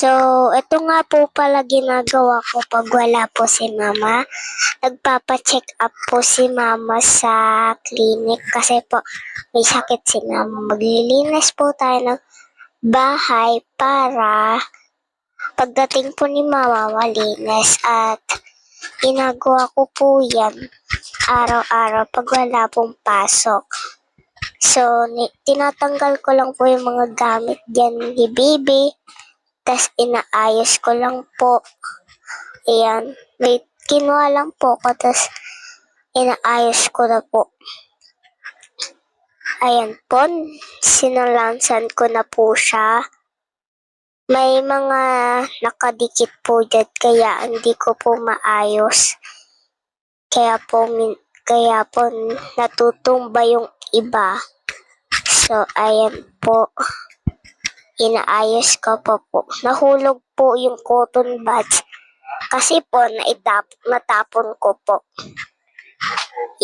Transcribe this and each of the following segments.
So, ito nga po pala ginagawa ko pag wala po si mama. Nagpapa-check up po si mama sa clinic kasi po may sakit si mama. Maglilinis po tayo ng bahay para pagdating po ni mama malinis at ginagawa ko po yan araw-araw pag wala pong pasok. So, tinatanggal ko lang po yung mga gamit dyan ni Bibi. Tas inaayos ko lang po. Ayan. May kinuha lang po ko. Tas inaayos ko na po. Ayan po. Sinalansan ko na po siya. May mga nakadikit po dyan. Kaya hindi ko po maayos. Kaya po natutumba yung iba. So, ayan po. Inaayos ko po. Nahulog po yung cotton buds kasi po natapon ko po.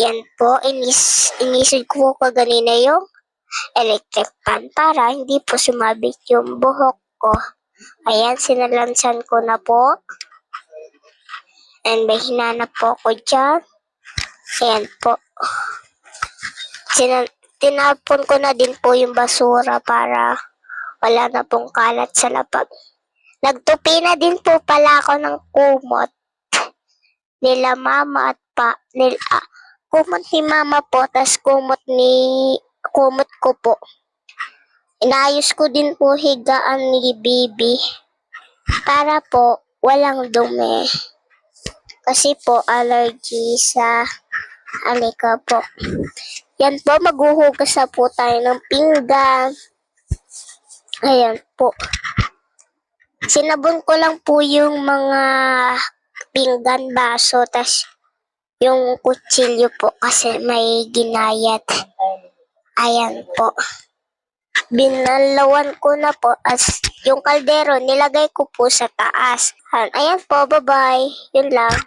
Yan po, inisod ko po kaganina yung electric fan para hindi po sumabit yung buhok ko. Ayan, sinalansan ko na po. And may hinanap po ko dyan. Ayan po. Tinapon ko na din po yung basura para wala na pong kalat sa lapag. Nagtupi na din po pala ako ng kumot nila mama at kumot ni mama po, tas kumot ko po. Inayos ko din po higaan ni Bibi para po walang dumi. Kasi po allergy sa alika po. Yan po, maghuhugas na po tayo ng pinggan. Ayan po. Sinabon ko lang po yung mga pinggan, baso, tas yung kutsilyo po kasi may ginayat. Ayan po. Binalawan ko na po as yung kaldero nilagay ko po sa taas. Ayan po, bye-bye. Yun lang.